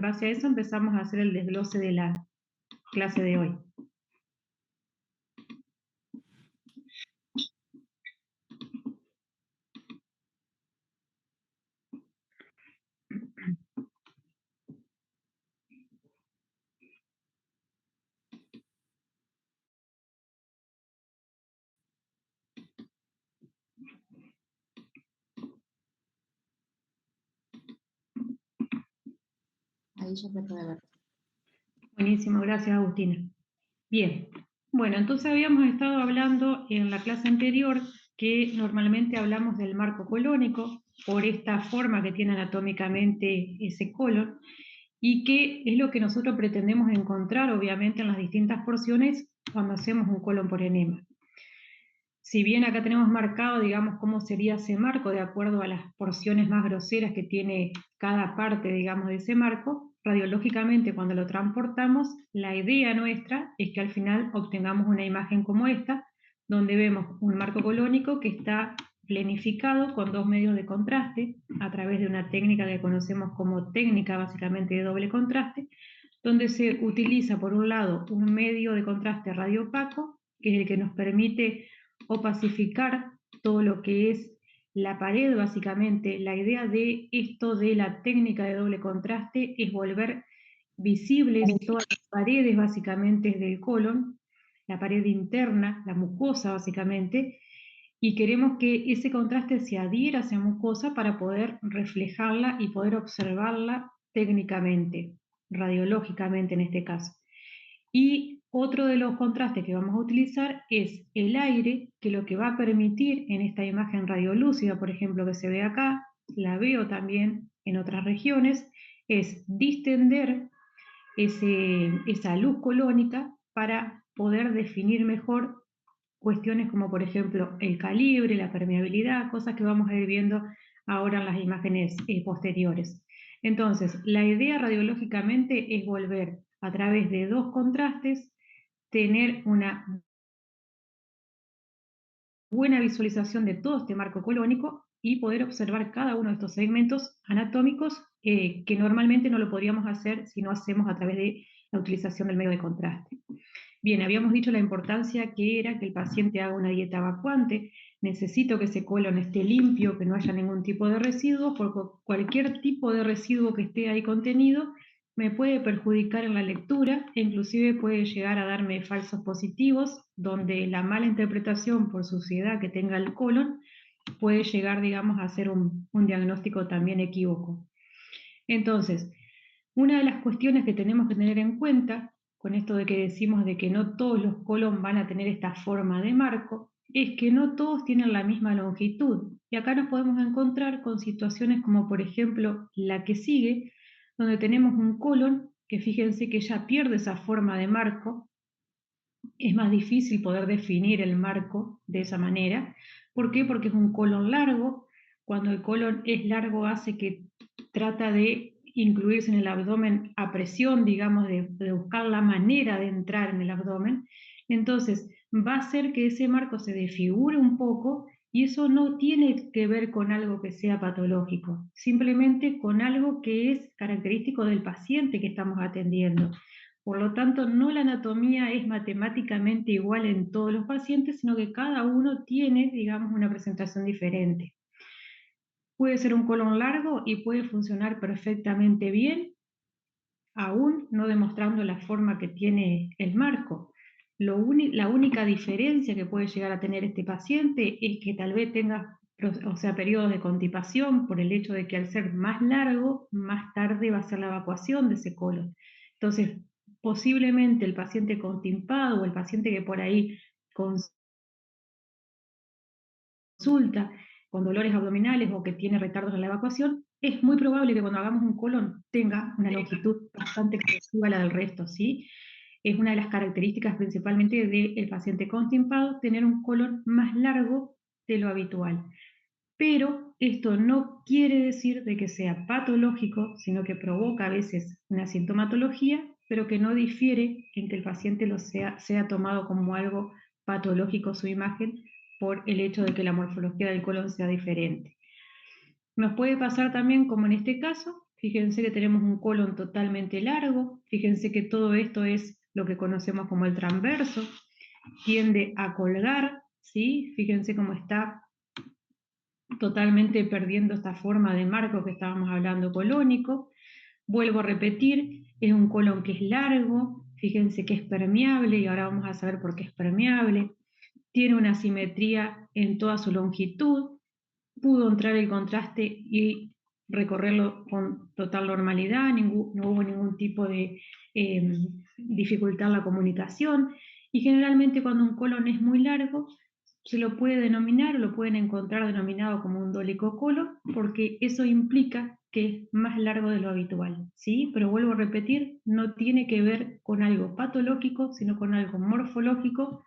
base a eso empezamos a hacer el desglose de la clase de hoy. Ahí ya se puede ver. Buenísimo, gracias Agustina. Bien, bueno, entonces habíamos estado hablando en la clase anterior que normalmente hablamos del marco colónico por esta forma que tiene anatómicamente ese colon y que es lo que nosotros pretendemos encontrar obviamente en las distintas porciones cuando hacemos un colon por enema. Si bien acá tenemos marcado, digamos, cómo sería ese marco de acuerdo a las porciones más groseras que tiene cada parte, digamos, de ese marco, radiológicamente cuando lo transportamos, la idea nuestra es que al final obtengamos una imagen como esta, donde vemos un marco colónico que está planificado con dos medios de contraste, a través de una técnica que conocemos como técnica básicamente de doble contraste, donde se utiliza por un lado un medio de contraste radioopaco, que es el que nos permite opacificar todo lo que es la pared básicamente. La idea de esto de la técnica de doble contraste es volver visibles todas las paredes básicamente del colon, la pared interna, la mucosa básicamente, y queremos que ese contraste se adhiera a esa mucosa para poder reflejarla y poder observarla técnicamente, radiológicamente en este caso. Y otro de los contrastes que vamos a utilizar es el aire, que lo que va a permitir en esta imagen radiolúcida, por ejemplo, que se ve acá, la veo también en otras regiones, es distender esa luz colónica para poder definir mejor cuestiones como por ejemplo el calibre, la permeabilidad, cosas que vamos a ir viendo ahora en las imágenes posteriores. Entonces, la idea radiológicamente es volver a través de dos contrastes, tener una buena visualización de todo este marco colónico y poder observar cada uno de estos segmentos anatómicos que normalmente no lo podríamos hacer si no hacemos a través de la utilización del medio de contraste. Bien, habíamos dicho la importancia que era que el paciente haga una dieta evacuante. Necesito que ese colon esté limpio, que no haya ningún tipo de residuo, porque cualquier tipo de residuo que esté ahí contenido me puede perjudicar en la lectura e inclusive puede llegar a darme falsos positivos, donde la mala interpretación por suciedad que tenga el colon puede llegar, digamos, a ser un diagnóstico también equívoco. Entonces, una de las cuestiones que tenemos que tener en cuenta, con esto de que decimos de que no todos los colon van a tener esta forma de marco, es que no todos tienen la misma longitud. Y acá nos podemos encontrar con situaciones como por ejemplo la que sigue, donde tenemos un colon que fíjense que ya pierde esa forma de marco. Es más difícil poder definir el marco de esa manera. ¿Por qué? Porque es un colon largo. Cuando el colon es largo hace que trata de incluirse en el abdomen a presión, digamos, de buscar la manera de entrar en el abdomen. Entonces, va a hacer que ese marco se desfigure un poco y eso no tiene que ver con algo que sea patológico, simplemente con algo que es característico del paciente que estamos atendiendo. Por lo tanto, no la anatomía es matemáticamente igual en todos los pacientes, sino que cada uno tiene, digamos, una presentación diferente. Puede ser un colon largo y puede funcionar perfectamente bien, aún no demostrando la forma que tiene el marco. La única diferencia que puede llegar a tener este paciente es que tal vez tenga, periodos de constipación por el hecho de que al ser más largo, más tarde va a ser la evacuación de ese colon. Entonces, posiblemente el paciente constipado o el paciente que por ahí consulta con dolores abdominales o que tiene retardos en la evacuación, es muy probable que cuando hagamos un colon tenga una longitud bastante excesiva a la del resto, ¿sí? Es una de las características principalmente del paciente constipado, tener un colon más largo de lo habitual. Pero esto no quiere decir de que sea patológico, sino que provoca a veces una sintomatología, pero que no difiere en que el paciente sea tomado como algo patológico su imagen por el hecho de que la morfología del colon sea diferente. Nos puede pasar también, como en este caso, Fíjense que tenemos un colon totalmente largo, fíjense que todo esto es lo que conocemos como el transverso, tiende a colgar, ¿sí? Fíjense cómo está totalmente perdiendo esta forma de marco que estábamos hablando colónico. Vuelvo a repetir, es un colon que es largo, fíjense que es permeable y ahora vamos a saber por qué es permeable. Tiene una simetría en toda su longitud, pudo entrar el contraste y recorrerlo con total normalidad, no hubo ningún tipo de dificultad en la comunicación, y generalmente cuando un colon es muy largo, se lo puede denominar o lo pueden encontrar denominado como un dólico colon, porque eso implica que es más largo de lo habitual, ¿sí? Pero vuelvo a repetir, no tiene que ver con algo patológico, sino con algo morfológico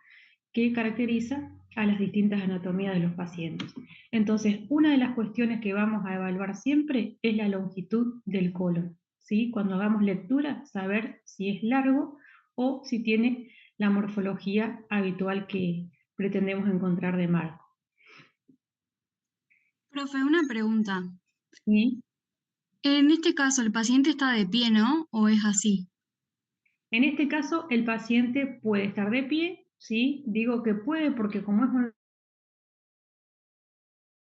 que caracteriza a las distintas anatomías de los pacientes. Entonces, una de las cuestiones que vamos a evaluar siempre es la longitud del colon, ¿sí? Cuando hagamos lectura, saber si es largo o si tiene la morfología habitual que pretendemos encontrar de marco. Profe, una pregunta. ¿Sí? En este caso, el paciente está de pie, ¿no? ¿O es así? En este caso, el paciente puede estar de pie, ¿sí? Digo que puede porque como es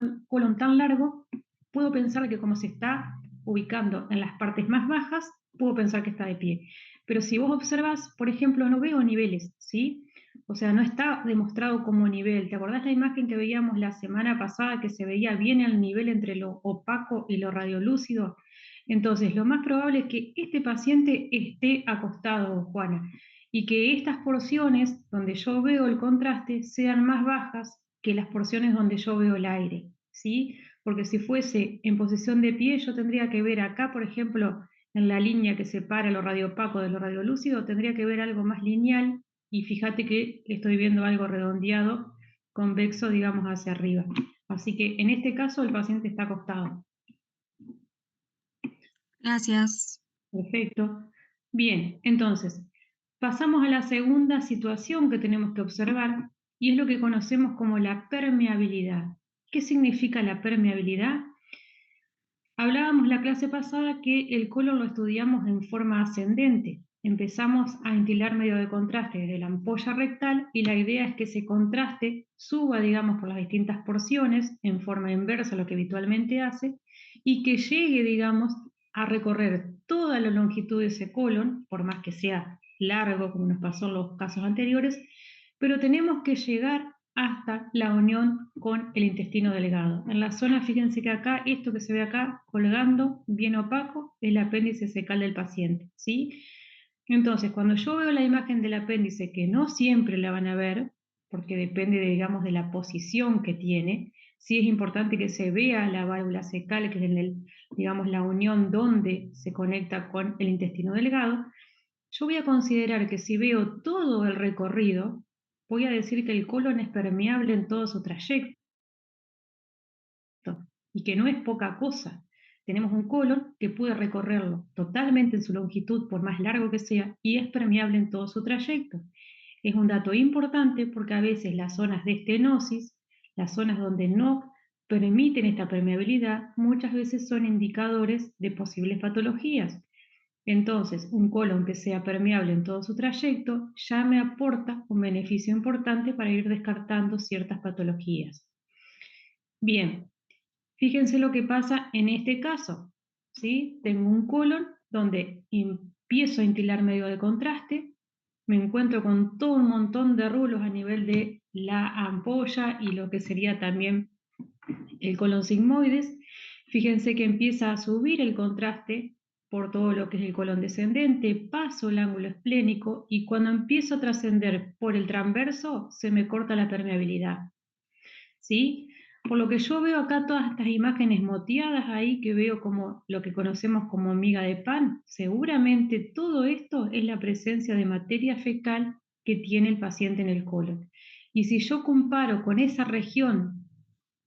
un colon tan largo, puedo pensar que como se está ubicando en las partes más bajas, puedo pensar que está de pie. Pero si vos observas, por ejemplo, no veo niveles, ¿sí? O sea, no está demostrado como nivel. ¿Te acordás la imagen que veíamos la semana pasada que se veía bien el nivel entre lo opaco y lo radiolúcido? Entonces, lo más probable es que este paciente esté acostado, Juana, y que estas porciones donde yo veo el contraste sean más bajas que las porciones donde yo veo el aire, ¿sí? Porque si fuese en posición de pie, yo tendría que ver acá, por ejemplo, en la línea que separa lo radiopaco de lo radiolúcido, tendría que ver algo más lineal, y fíjate que estoy viendo algo redondeado, convexo, digamos, hacia arriba. Así que en este caso el paciente está acostado. Gracias. Perfecto. Bien, entonces, pasamos a la segunda situación que tenemos que observar y es lo que conocemos como la permeabilidad. ¿Qué significa la permeabilidad? Hablábamos la clase pasada que el colon lo estudiamos en forma ascendente. Empezamos a instilar medio de contraste desde la ampolla rectal y la idea es que ese contraste suba, digamos, por las distintas porciones en forma inversa a lo que habitualmente hace y que llegue, digamos, a recorrer toda la longitud de ese colon, por más que sea largo, como nos pasó en los casos anteriores, pero tenemos que llegar hasta la unión con el intestino delgado. En la zona, fíjense que acá, esto que se ve acá, colgando, bien opaco, es el apéndice fecal del paciente, ¿sí? Entonces, cuando yo veo la imagen del apéndice, que no siempre la van a ver, porque depende, digamos, de la posición que tiene, sí es importante que se vea la válvula fecal, que es digamos, la unión donde se conecta con el intestino delgado. Yo voy a considerar que si veo todo el recorrido, voy a decir que el colon es permeable en todo su trayecto y que no es poca cosa. Tenemos un colon que puede recorrerlo totalmente en su longitud, por más largo que sea, y es permeable en todo su trayecto. Es un dato importante porque a veces las zonas de estenosis, las zonas donde no permiten esta permeabilidad, muchas veces son indicadores de posibles patologías. Entonces, un colon que sea permeable en todo su trayecto ya me aporta un beneficio importante para ir descartando ciertas patologías. Bien, fíjense lo que pasa en este caso, ¿sí? Tengo un colon donde empiezo a instilar medio de contraste, me encuentro con todo un montón de rulos a nivel de la ampolla y lo que sería también el colon sigmoides. Fíjense que empieza a subir el contraste por todo lo que es el colon descendente, paso el ángulo esplénico y cuando empiezo a trascender por el transverso se me corta la permeabilidad, ¿sí? Por lo que yo veo acá todas estas imágenes moteadas ahí que veo como lo que conocemos como miga de pan, seguramente todo esto es la presencia de materia fecal que tiene el paciente en el colon. Y si yo comparo con esa región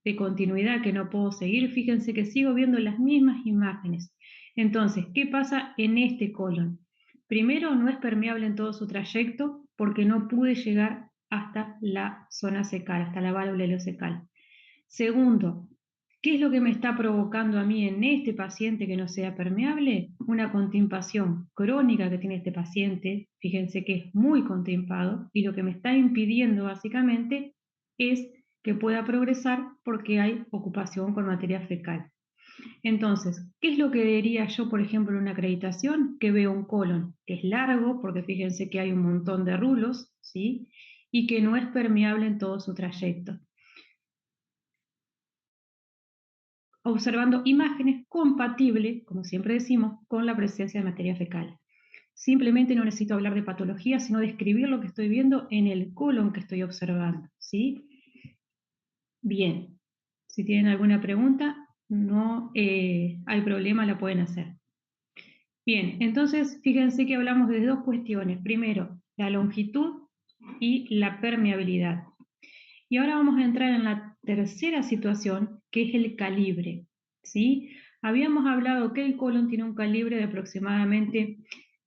de continuidad que no puedo seguir, fíjense que sigo viendo las mismas imágenes. Entonces, ¿qué pasa en este colon? Primero, no es permeable en todo su trayecto porque no pude llegar hasta la zona secal, hasta la válvula ileocecal. Segundo, ¿Qué es lo que me está provocando a mí en este paciente que no sea permeable? Una constipación crónica que tiene este paciente, fíjense que es muy constipado, y lo que me está impidiendo básicamente es que pueda progresar porque hay ocupación con materia fecal. Entonces, ¿qué es lo que diría yo, por ejemplo, en una acreditación? Que veo un colon que es largo, porque fíjense que hay un montón de rulos, ¿sí? Y que no es permeable en todo su trayecto. Observando imágenes compatibles, como siempre decimos, con la presencia de materia fecal. Simplemente no necesito hablar de patología, sino describir lo que estoy viendo en el colon que estoy observando, ¿sí? Bien, si tienen alguna pregunta, no hay problema, la pueden hacer. Bien, entonces fíjense que hablamos de dos cuestiones. Primero, la longitud y la permeabilidad. Y ahora vamos a entrar en la tercera situación, que es el calibre, ¿sí? Habíamos hablado que el colon tiene un calibre de aproximadamente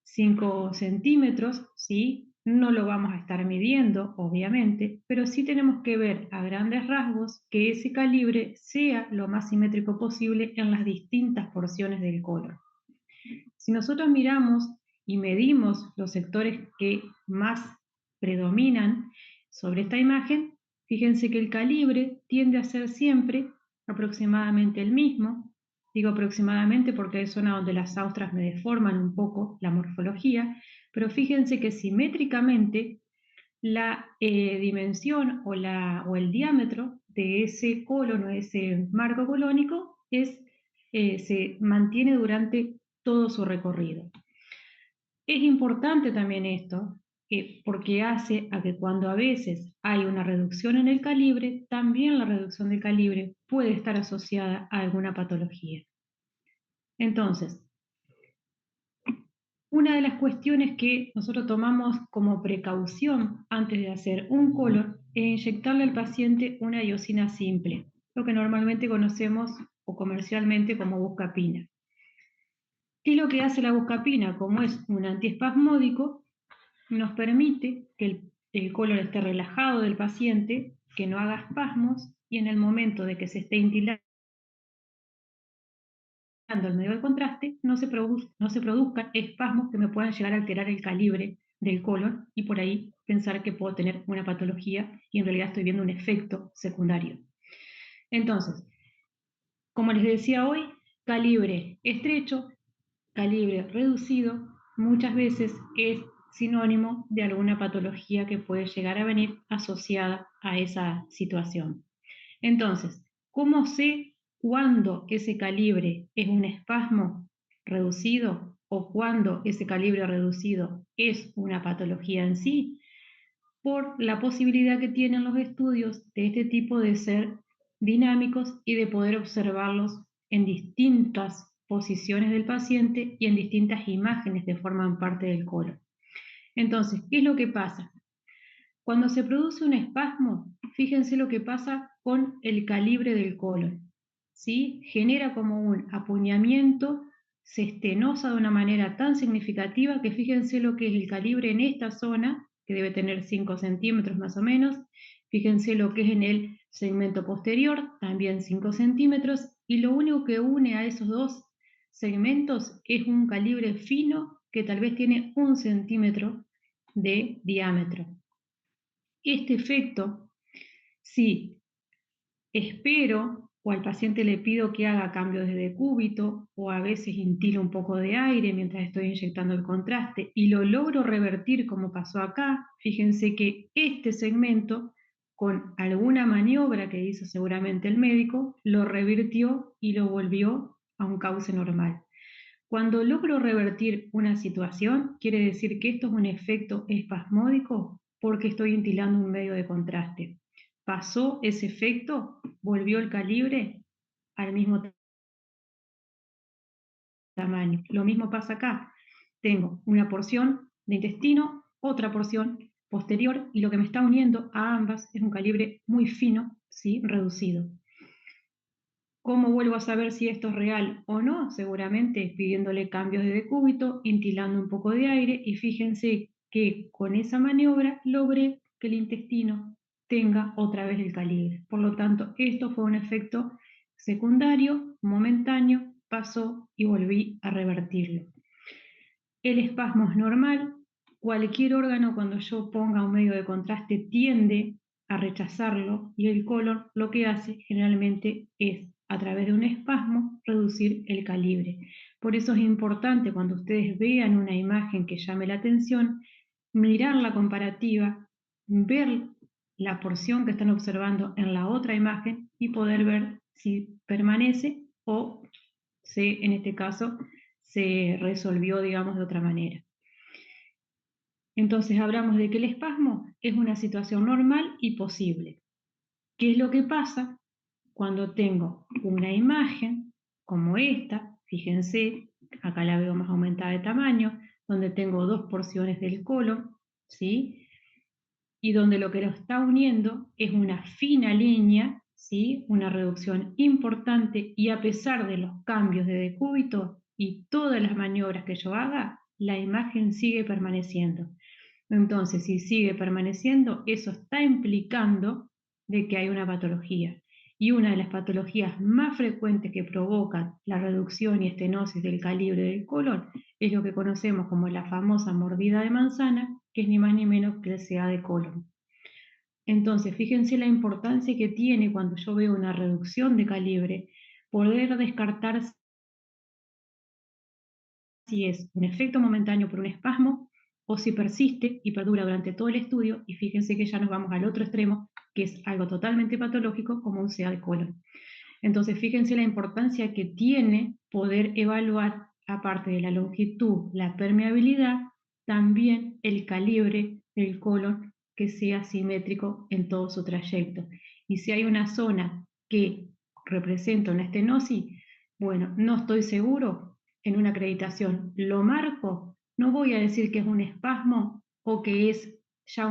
5 centímetros, ¿sí? No lo vamos a estar midiendo, obviamente, pero sí tenemos que ver a grandes rasgos que ese calibre sea lo más simétrico posible en las distintas porciones del colon. Si nosotros miramos y medimos los sectores que más predominan sobre esta imagen, fíjense que el calibre tiende a ser siempre aproximadamente el mismo. Digo aproximadamente porque hay zonas donde las austras me deforman un poco la morfología, pero fíjense que simétricamente la dimensión o el diámetro de ese colon o ese marco colónico se mantiene durante todo su recorrido. Es importante también esto, porque hace a que cuando a veces hay una reducción en el calibre, también la reducción del calibre puede estar asociada a alguna patología. Entonces, una de las cuestiones que nosotros tomamos como precaución antes de hacer un colon es inyectarle al paciente una iosina simple, lo que normalmente conocemos o comercialmente como buscapina. ¿Qué es lo que hace la buscapina? Como es un antiespasmódico, nos permite que el colon esté relajado del paciente, que no haga espasmos, y en el momento de que se esté intilando el medio de contraste, no se produzcan espasmos que me puedan llegar a alterar el calibre del colon y por ahí pensar que puedo tener una patología y en realidad estoy viendo un efecto secundario. Entonces, como les decía hoy, calibre estrecho, calibre reducido, muchas veces es sinónimo de alguna patología que puede llegar a venir asociada a esa situación. Entonces, ¿cómo sé cuándo ese calibre es un espasmo reducido o cuándo ese calibre reducido es una patología en sí? Por la posibilidad que tienen los estudios de este tipo de ser dinámicos y de poder observarlos en distintas posiciones del paciente y en distintas imágenes que forman parte del colon. Entonces, ¿qué es lo que pasa? Cuando se produce un espasmo, fíjense lo que pasa con el calibre del colon, ¿sí? Genera como un apuñamiento, se estenosa de una manera tan significativa que fíjense lo que es el calibre en esta zona, que debe tener 5 centímetros más o menos, fíjense lo que es en el segmento posterior, también 5 centímetros, y lo único que une a esos dos segmentos es un calibre fino que tal vez tiene 1 centímetro de diámetro. Este efecto, si espero o al paciente le pido que haga cambios de decúbito o a veces intilo un poco de aire mientras estoy inyectando el contraste y lo logro revertir como pasó acá, fíjense que este segmento con alguna maniobra que hizo seguramente el médico, lo revirtió y lo volvió a un cauce normal. Cuando logro revertir una situación, quiere decir que esto es un efecto espasmódico porque estoy intilando un medio de contraste. Pasó ese efecto, volvió el calibre al mismo tamaño. Lo mismo pasa acá. Tengo una porción de intestino, otra porción posterior y lo que me está uniendo a ambas es un calibre muy fino, ¿sí? Reducido. ¿Cómo vuelvo a saber si esto es real o no? Seguramente pidiéndole cambios de decúbito, intilando un poco de aire y fíjense que con esa maniobra logré que el intestino tenga otra vez el calibre. Por lo tanto, esto fue un efecto secundario, momentáneo, pasó y volví a revertirlo. El espasmo es normal. Cualquier órgano, cuando yo ponga un medio de contraste, tiende a rechazarlo, y el colon lo que hace generalmente es, a través de un espasmo, reducir el calibre. Por eso es importante, cuando ustedes vean una imagen que llame la atención, mirar la comparativa, ver la porción que están observando en la otra imagen y poder ver si permanece o en este caso, se resolvió, digamos, de otra manera. Entonces hablamos de que el espasmo es una situación normal y posible. ¿Qué es lo que pasa cuando tengo una imagen como esta? Fíjense, acá la veo más aumentada de tamaño, donde tengo dos porciones del colon, ¿sí? Y donde lo que lo está uniendo es una fina línea, ¿sí? Una reducción importante, y a pesar de los cambios de decúbito y todas las maniobras que yo haga, la imagen sigue permaneciendo. Entonces, si sigue permaneciendo, eso está implicando de que hay una patología. Y una de las patologías más frecuentes que provocan la reducción y estenosis del calibre del colon es lo que conocemos como la famosa mordida de manzana, que es ni más ni menos que el CA de colon. Entonces, fíjense la importancia que tiene, cuando yo veo una reducción de calibre, poder descartar si es un efecto momentáneo por un espasmo o si persiste y perdura durante todo el estudio, y fíjense que ya nos vamos al otro extremo, que es algo totalmente patológico como un CA de colon. Entonces, fíjense la importancia que tiene poder evaluar, aparte de la longitud, la permeabilidad, también el calibre del colon, que sea simétrico en todo su trayecto. Y si hay una zona que representa una estenosis, bueno, no estoy seguro, en una acreditación lo marco, no voy a decir que es un espasmo o que es ya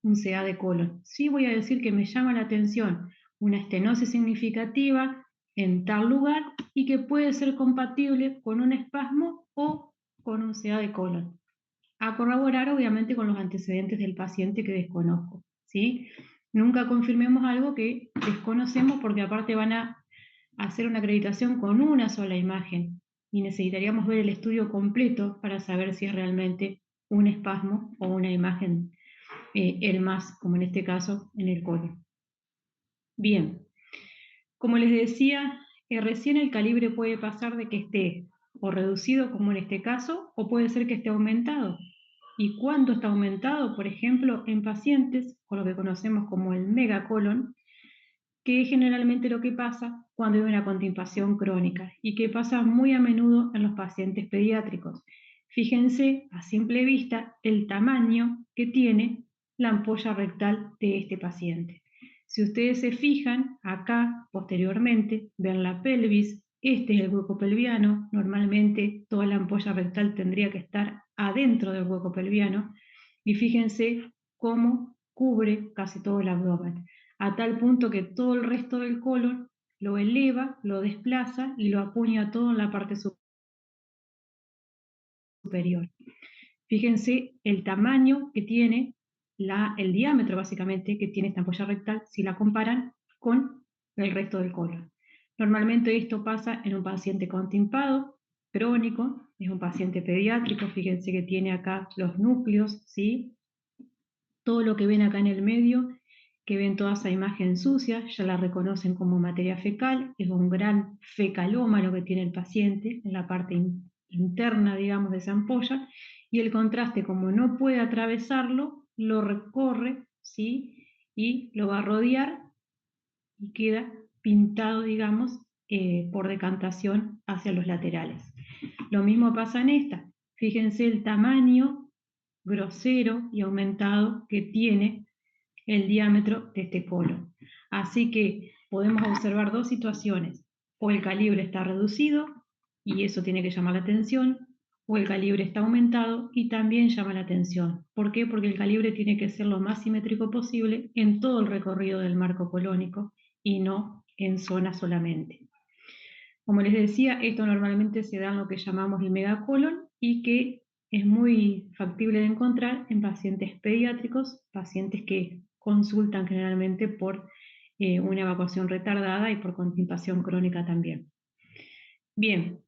un CA de colon. Sí voy a decir que me llama la atención una estenosis significativa en tal lugar y que puede ser compatible con un espasmo o con un CA de colon. A corroborar, obviamente, con los antecedentes del paciente que desconozco, ¿sí? Nunca confirmemos algo que desconocemos, porque aparte van a hacer una acreditación con una sola imagen y necesitaríamos ver el estudio completo para saber si es realmente un espasmo o una imagen, el más, como en este caso, en el colon. Bien, como les decía, recién el calibre puede pasar de que esté o reducido, como en este caso, o puede ser que esté aumentado. ¿Y cuánto está aumentado? Por ejemplo, en pacientes con lo que conocemos como el megacolon, que es generalmente lo que pasa cuando hay una constipación crónica y que pasa muy a menudo en los pacientes pediátricos. Fíjense a simple vista el tamaño que tiene la ampolla rectal de este paciente. Si ustedes se fijan acá posteriormente, ven la pelvis, este es el hueco pelviano. Normalmente toda la ampolla rectal tendría que estar adentro del hueco pelviano, y fíjense cómo cubre casi todo el abdomen, a tal punto que todo el resto del colon lo eleva, lo desplaza y lo acuña todo en la parte superior. Fíjense el tamaño que tiene, el diámetro básicamente que tiene esta ampolla rectal si la comparan con el resto del colon. Normalmente esto pasa en un paciente constipado crónico, es un paciente pediátrico. Fíjense que tiene acá los núcleos, ¿sí? Todo lo que ven acá en el medio, que ven toda esa imagen sucia, ya la reconocen como materia fecal. Es un gran fecaloma lo que tiene el paciente en la parte interna, digamos, de esa ampolla, y el contraste, como no puede atravesarlo, lo recorre, ¿sí? Y lo va a rodear y queda pintado, digamos, por decantación hacia los laterales. Lo mismo pasa en esta. Fíjense el tamaño grosero y aumentado que tiene el diámetro de este colon. Así que podemos observar dos situaciones: o el calibre está reducido y eso tiene que llamar la atención, o el calibre está aumentado y también llama la atención. ¿Por qué? Porque el calibre tiene que ser lo más simétrico posible en todo el recorrido del marco colónico y no en zona solamente. Como les decía, esto normalmente se da en lo que llamamos el megacolon, y que es muy factible de encontrar en pacientes pediátricos, pacientes que consultan generalmente por una evacuación retardada y por constipación crónica también. Bien,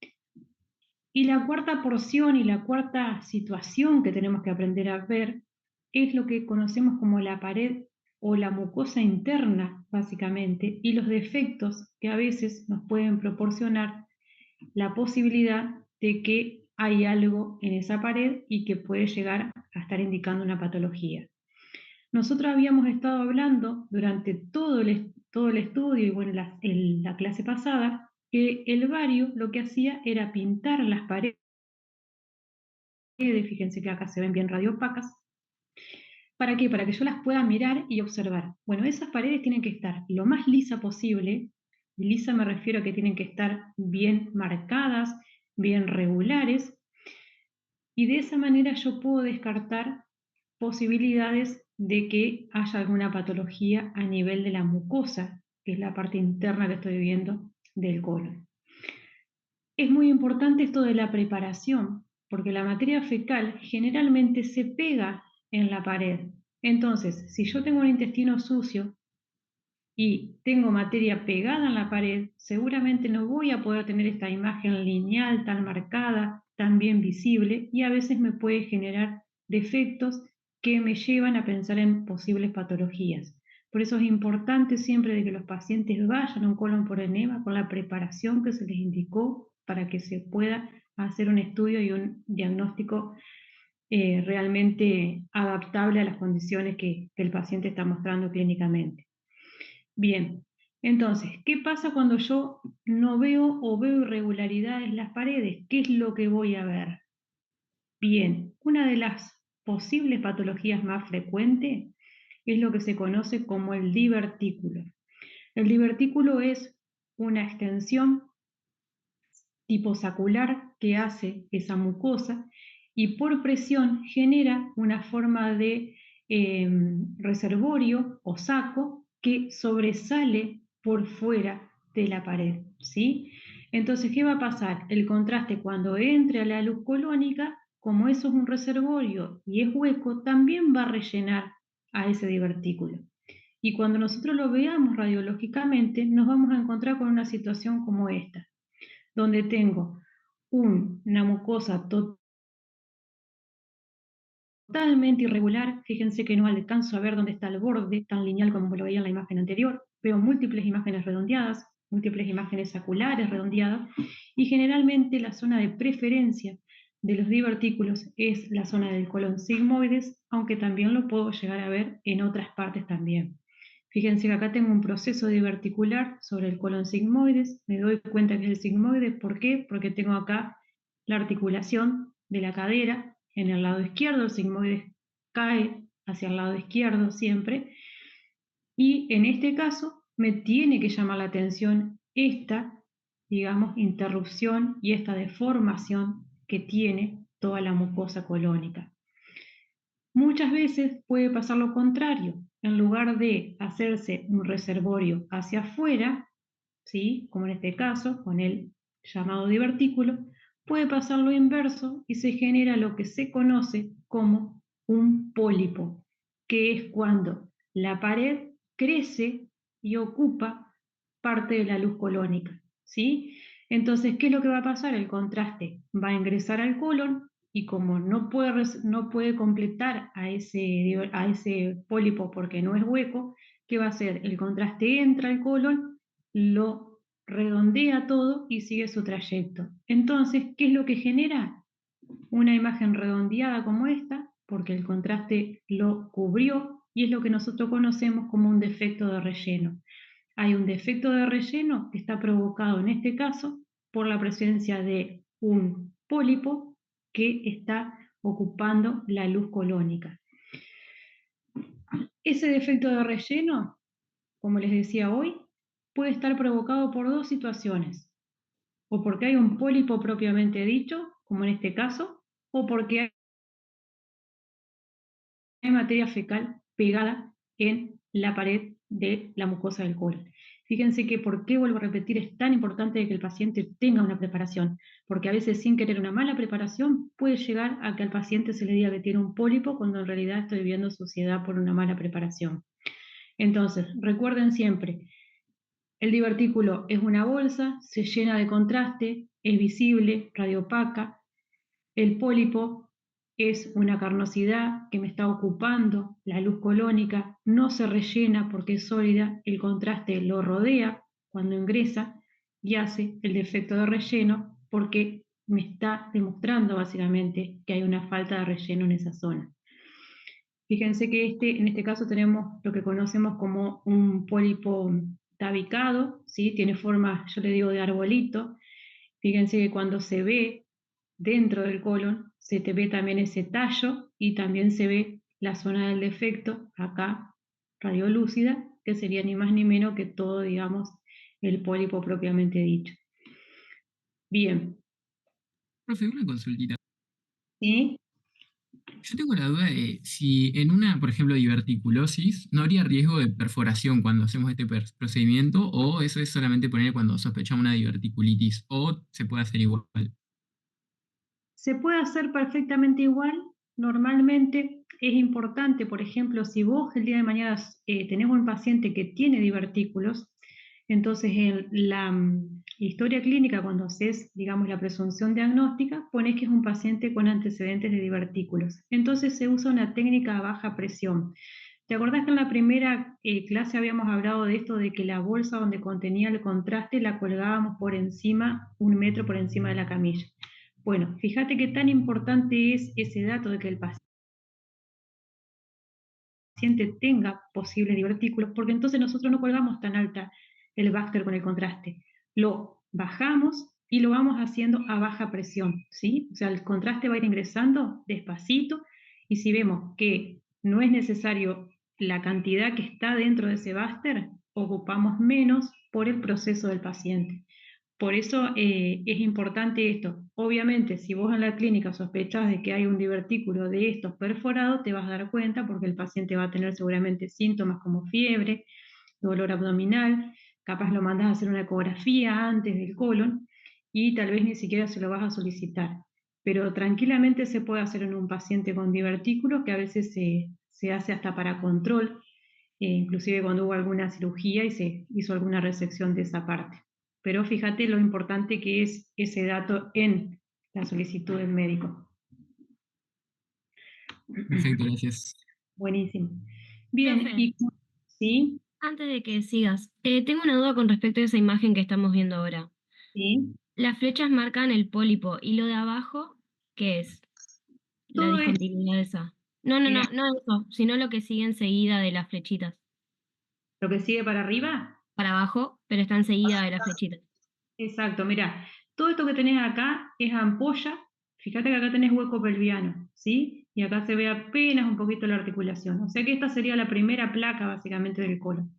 y la cuarta porción y la cuarta situación que tenemos que aprender a ver es lo que conocemos como la pared o la mucosa interna, básicamente, y los defectos que a veces nos pueden proporcionar la posibilidad de que hay algo en esa pared y que puede llegar a estar indicando una patología. Nosotros habíamos estado hablando durante todo el estudio y bueno, la clase pasada, que el bario lo que hacía era pintar las paredes, fíjense que acá se ven bien radiopacas. ¿Para qué? Para que yo las pueda mirar y observar. Bueno, esas paredes tienen que estar lo más lisa posible. Lisa me refiero a que tienen que estar bien marcadas, bien regulares, y de esa manera yo puedo descartar posibilidades de que haya alguna patología a nivel de la mucosa, que es la parte interna que estoy viendo del colon. Es muy importante esto de la preparación, porque la materia fecal generalmente se pega en la pared. Entonces, si yo tengo un intestino sucio y tengo materia pegada en la pared, seguramente no voy a poder tener esta imagen lineal tan marcada, tan bien visible, y a veces me puede generar defectos que me llevan a pensar en posibles patologías. Por eso es importante siempre de que los pacientes vayan a un colon por enema con la preparación que se les indicó para que se pueda hacer un estudio y un diagnóstico realmente adaptable a las condiciones que el paciente está mostrando clínicamente. Bien, entonces, ¿qué pasa cuando yo no veo o veo irregularidades en las paredes? ¿Qué es lo que voy a ver? Bien, una de las posibles patologías más frecuentes es lo que se conoce como el divertículo. El divertículo es una extensión tipo sacular que hace esa mucosa y por presión genera una forma de reservorio o saco que sobresale por fuera de la pared, ¿sí? Entonces, ¿qué va a pasar? El contraste cuando entre a la luz colónica, como eso es un reservorio y es hueco, también va a rellenar a ese divertículo. Y cuando nosotros lo veamos radiológicamente, nos vamos a encontrar con una situación como esta, donde tengo una mucosa totalmente irregular. Fíjense que no alcanzo a ver dónde está el borde tan lineal como lo veía en la imagen anterior. Veo múltiples imágenes redondeadas, múltiples imágenes saculares redondeadas, y generalmente la zona de preferencia de los divertículos es la zona del colon sigmoides, aunque también lo puedo llegar a ver en otras partes también. Fíjense que acá tengo un proceso diverticular sobre el colon sigmoides, me doy cuenta que es el sigmoides. ¿Por qué? Porque tengo acá la articulación de la cadera en el lado izquierdo, el sigmoides cae hacia el lado izquierdo siempre, y en este caso me tiene que llamar la atención esta, digamos, interrupción y esta deformación que tiene toda la mucosa colónica. Muchas veces puede pasar lo contrario. En lugar de hacerse un reservorio hacia afuera, ¿sí? Como en este caso, con el llamado divertículo, puede pasar lo inverso y se genera lo que se conoce como un pólipo, que es cuando la pared crece y ocupa parte de la luz colónica, ¿sí? Entonces, ¿qué es lo que va a pasar? El contraste va a ingresar al colon y como no puede completar a ese pólipo porque no es hueco, ¿qué va a hacer? El contraste entra al colon, lo redondea todo y sigue su trayecto. Entonces, ¿qué es lo que genera? Una imagen redondeada como esta, porque el contraste lo cubrió, y es lo que nosotros conocemos como un defecto de relleno. Hay un defecto de relleno que está provocado en este caso por la presencia de un pólipo que está ocupando la luz colónica. Ese defecto de relleno, como les decía hoy, puede estar provocado por dos situaciones: o porque hay un pólipo propiamente dicho, como en este caso, o porque hay materia fecal pegada en la pared de la mucosa del colon. Fíjense que, por qué vuelvo a repetir, es tan importante que el paciente tenga una preparación, porque a veces sin querer una mala preparación puede llegar a que al paciente se le diga que tiene un pólipo cuando en realidad estoy viendo suciedad por una mala preparación. Entonces, recuerden siempre, el divertículo es una bolsa, se llena de contraste, es visible, radiopaca. El pólipo es una carnosidad que me está ocupando la luz colónica, no se rellena porque es sólida, el contraste lo rodea cuando ingresa y hace el defecto de relleno porque me está demostrando básicamente que hay una falta de relleno en esa zona. Fíjense que en este caso tenemos lo que conocemos como un pólipo tabicado, ¿sí? Tiene forma, yo le digo, de arbolito. Fíjense que cuando se ve dentro del colon, se te ve también ese tallo y también se ve la zona del defecto, acá radiolúcida, que sería ni más ni menos que todo, digamos, el pólipo propiamente dicho. Bien. Profe, una consultita. ¿Sí? Yo tengo la duda de si en una, por ejemplo, diverticulosis, ¿no habría riesgo de perforación cuando hacemos este procedimiento? ¿O eso es solamente poner cuando sospechamos una diverticulitis? ¿O se puede hacer igual? Se puede hacer perfectamente igual. Normalmente es importante, por ejemplo, si vos el día de mañana tenés un paciente que tiene divertículos, entonces en la historia clínica, cuando haces, digamos, la presunción diagnóstica, pones que es un paciente con antecedentes de divertículos. Entonces se usa una técnica a baja presión. ¿Te acordás que en la primera clase habíamos hablado de esto, de que la bolsa donde contenía el contraste la colgábamos por encima, 1 metro por encima de la camilla? Bueno, fíjate qué tan importante es ese dato de que el paciente tenga posibles divertículos, porque entonces nosotros no colgamos tan alta el Baxter con el contraste. Lo bajamos y lo vamos haciendo a baja presión, ¿sí? O sea, el contraste va a ir ingresando despacito y si vemos que no es necesario la cantidad que está dentro de ese Baxter, ocupamos menos por el proceso del paciente. Por eso es importante esto. Obviamente, si vos en la clínica sospechás de que hay un divertículo de estos perforados, te vas a dar cuenta porque el paciente va a tener seguramente síntomas como fiebre, dolor abdominal, capaz lo mandás a hacer una ecografía antes del colon y tal vez ni siquiera se lo vas a solicitar. Pero tranquilamente se puede hacer en un paciente con divertículos que a veces se hace hasta para control, inclusive cuando hubo alguna cirugía y se hizo alguna resección de esa parte. Pero fíjate lo importante que es ese dato en la solicitud del médico. Perfecto, gracias. Buenísimo. Bien, Profe, y sí, antes de que sigas, tengo una duda con respecto a esa imagen que estamos viendo ahora. sí. Las flechas marcan el pólipo y lo de abajo, ¿qué es? La Todo esto, discontinuidad esa. No, no, mira, no, no eso, sino lo que sigue enseguida de las flechitas. lo que sigue para arriba, Para abajo, pero está enseguida de las flechitas. exacto, mira, todo esto que tenés acá es ampolla, fíjate que acá tenés hueco pelviano, ¿sí? Y acá se ve apenas un poquito la articulación, o sea que esta sería la primera placa básicamente del colon.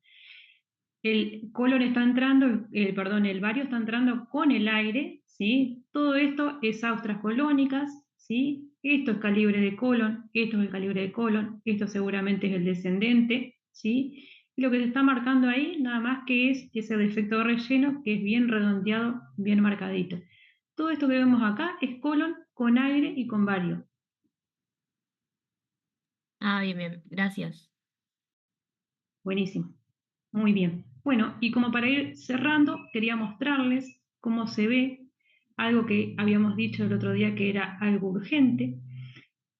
El colon está entrando, perdón, el vario está entrando con el aire, ¿sí? Todo esto es austras colónicas, ¿sí? Esto es calibre de colon, esto es el calibre de colon, esto seguramente es el descendente, ¿sí? Y lo que se está marcando ahí, nada más que es ese defecto de relleno, que es bien redondeado, bien marcadito. Todo esto que vemos acá es colon con aire y con vario. Ah, bien, bien, gracias. Buenísimo. Muy bien. Bueno, y como para ir cerrando, quería mostrarles cómo se ve algo que habíamos dicho el otro día que era algo urgente,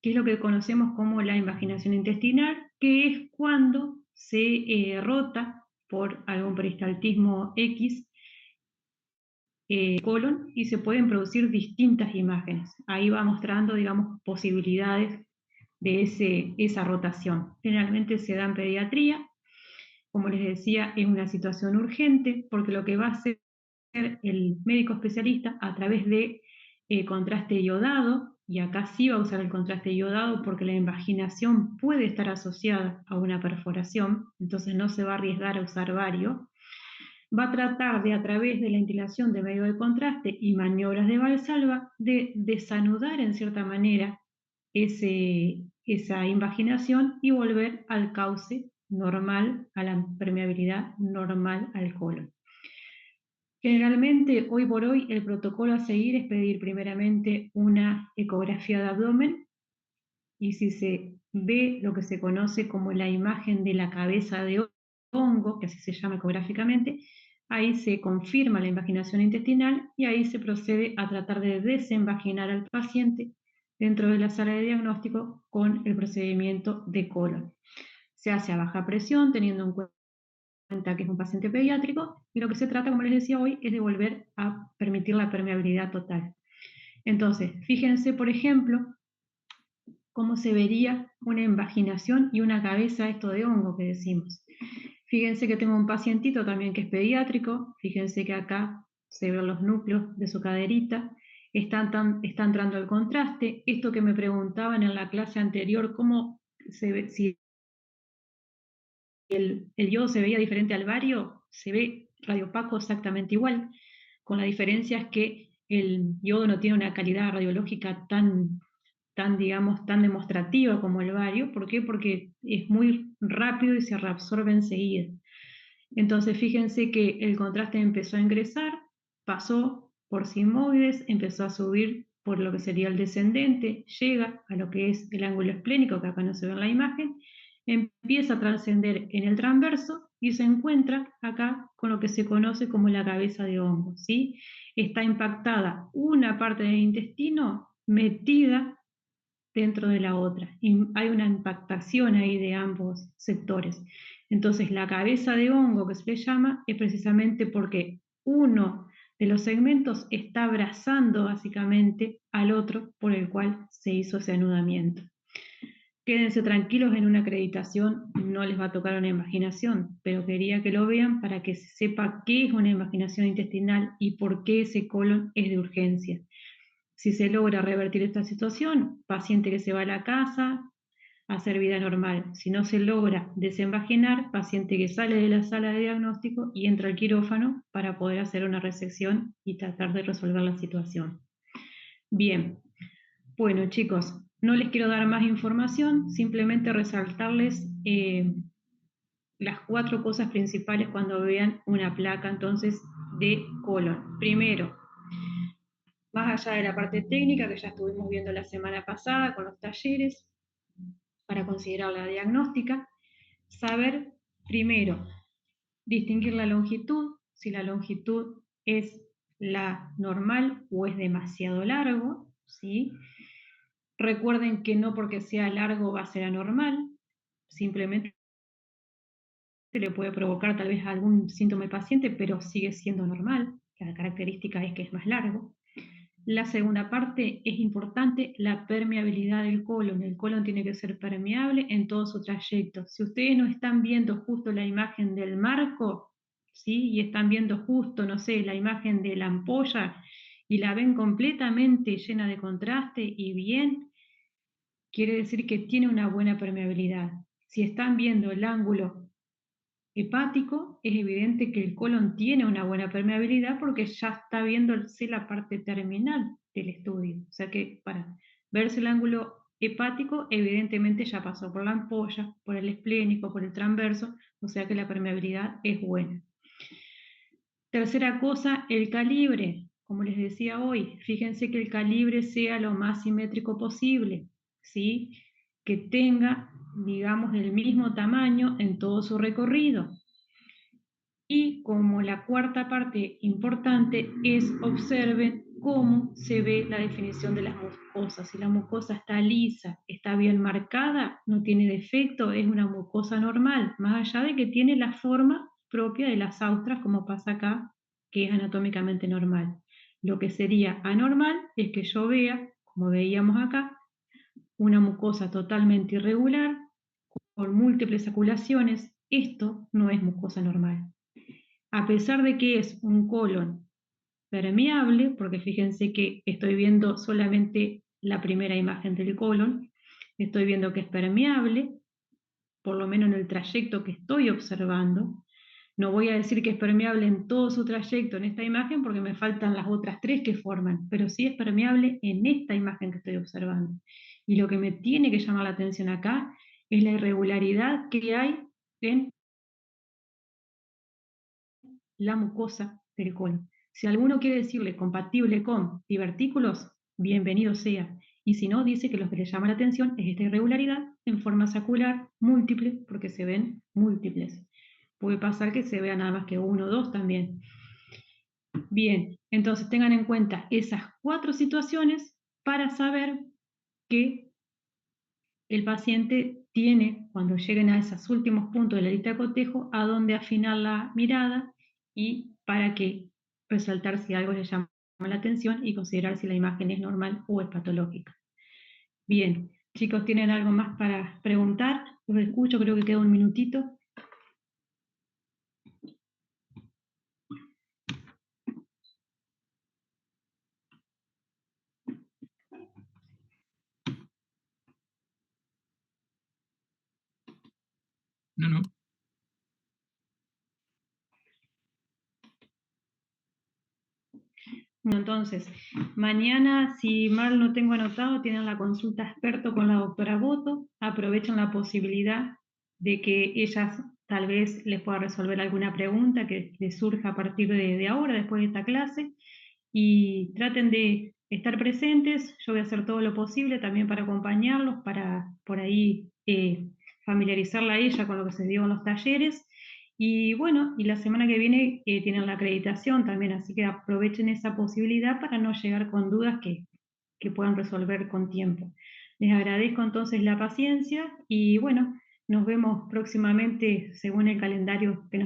que es lo que conocemos como la invaginación intestinal, que es cuando se rota por algún peristaltismo X colon y se pueden producir distintas imágenes. Ahí va mostrando, digamos, posibilidades de esa rotación. Generalmente se da en pediatría. Como les decía, es una situación urgente porque lo que va a hacer el médico especialista a través de contraste iodado, y acá sí va a usar el contraste iodado porque la invaginación puede estar asociada a una perforación, entonces no se va a arriesgar a usar vario, va a tratar de a través de la instilación de medio de contraste y maniobras de Valsalva de desanudar en cierta manera esa invaginación y volver al cauce normal, a la permeabilidad normal al colon. Generalmente, hoy por hoy, el protocolo a seguir es pedir primeramente una ecografía de abdomen y si se ve lo que se conoce como la imagen de la cabeza de hongo, que así se llama ecográficamente, ahí se confirma la invaginación intestinal y ahí se procede a tratar de desinvaginar al paciente dentro de la sala de diagnóstico con el procedimiento de colon. Se hace a baja presión, teniendo en cuenta que es un paciente pediátrico, y lo que se trata, como les decía hoy, es de volver a permitir la permeabilidad total. Entonces, fíjense, por ejemplo, cómo se vería una invaginación y una cabeza esto de hongo que decimos. Fíjense que tengo un pacientito también que es pediátrico, fíjense que acá se ven los núcleos de su caderita, está entrando el contraste. Esto que me preguntaban en la clase anterior, cómo se ve, si el yodo se veía diferente al bario, se ve radiopaco exactamente igual, con la diferencia es que el yodo no tiene una calidad radiológica tan, digamos, tan demostrativa como el bario. ¿Por qué? Porque es muy rápido y se reabsorbe enseguida. Entonces fíjense que el contraste empezó a ingresar, pasó por sigmoides, empezó a subir por lo que sería el descendente, llega a lo que es el ángulo esplénico, que acá no se ve en la imagen, empieza a trascender en el transverso y se encuentra acá con lo que se conoce como la cabeza de hongo, ¿sí? Está impactada una parte del intestino metida dentro de la otra. Y hay una impactación ahí de ambos sectores. Entonces, la cabeza de hongo que se le llama es precisamente porque uno de los segmentos está abrazando básicamente al otro por el cual se hizo ese anudamiento. Quédense tranquilos, en una acreditación no les va a tocar una invaginación, pero quería que lo vean para que se sepa qué es una invaginación intestinal y por qué ese colon es de urgencia. Si se logra revertir esta situación, paciente que se va a la casa, a hacer vida normal. Si no se logra desinvaginar, paciente que sale de la sala de diagnóstico y entra al quirófano para poder hacer una resección y tratar de resolver la situación. Bien, bueno chicos, no les quiero dar más información, simplemente resaltarles las 4 cosas principales cuando vean una placa entonces de colon. Primero, más allá de la parte técnica que ya estuvimos viendo la semana pasada con los talleres, para considerar la diagnóstica, saber primero distinguir la longitud, si la longitud es la normal o es demasiado largo, ¿sí? Recuerden que no porque sea largo va a ser anormal, simplemente le puede provocar tal vez algún síntoma al paciente, pero sigue siendo normal, la característica es que es más largo. La segunda parte es importante, la permeabilidad del colon. El colon tiene que ser permeable en todo su trayecto. Si ustedes no están viendo justo la imagen del marco, ¿sí? Y están viendo justo, no sé, la imagen de la ampolla y la ven completamente llena de contraste y bien, quiere decir que tiene una buena permeabilidad. Si están viendo el ángulo hepático, es evidente que el colon tiene una buena permeabilidad porque ya está viéndose la parte terminal del estudio. O sea que para verse el ángulo hepático, evidentemente ya pasó por la ampolla, por el esplénico, por el transverso, o sea que la permeabilidad es buena. Tercera cosa, el calibre. Como les decía hoy, fíjense que el calibre sea lo más simétrico posible, ¿sí? Que tenga, digamos, el mismo tamaño en todo su recorrido. Y como la cuarta parte importante es observen cómo se ve la definición de las mucosas. Si la mucosa está lisa, está bien marcada, no tiene defecto, es una mucosa normal, más allá de que tiene la forma propia de las austras, como pasa acá, que es anatómicamente normal. Lo que sería anormal es que yo vea, como veíamos acá, una mucosa totalmente irregular, con múltiples aculaciones. Esto no es mucosa normal. A pesar de que es un colon permeable, porque fíjense que estoy viendo solamente la primera imagen del colon, estoy viendo que es permeable, por lo menos en el trayecto que estoy observando. No voy a decir que es permeable en todo su trayecto en esta imagen porque me faltan las otras 3 que forman, pero sí es permeable en esta imagen que estoy observando. Y lo que me tiene que llamar la atención acá es la irregularidad que hay en la mucosa del colon. Si alguno quiere decirle compatible con divertículos, bienvenido sea. Y si no, dice que lo que le llama la atención es esta irregularidad en forma sacular múltiple, porque se ven múltiples. puede pasar que se vea nada más que 1 o 2 también. Bien, entonces tengan en cuenta esas 4 situaciones para saber que el paciente tiene, cuando lleguen a esos últimos puntos de la lista de cotejo, a dónde afinar la mirada y para qué resaltar si algo le llama la atención y considerar si la imagen es normal o es patológica. Bien, chicos, ¿tienen algo más para preguntar? Los escucho, creo que queda un minutito. No, no. Bueno, entonces, mañana, si mal no tengo anotado, tienen la consulta experto con la doctora Boto. Aprovechen la posibilidad de que ellas tal vez les pueda resolver alguna pregunta que les surja a partir de ahora, después de esta clase, y traten de estar presentes. Yo voy a hacer todo lo posible también para acompañarlos, para por ahí familiarizarla a ella con lo que se dio en los talleres. Y bueno, y la semana que viene tienen la acreditación también, así que aprovechen esa posibilidad para no llegar con dudas que puedan resolver con tiempo. Les agradezco entonces la paciencia y bueno, nos vemos próximamente según el calendario que nos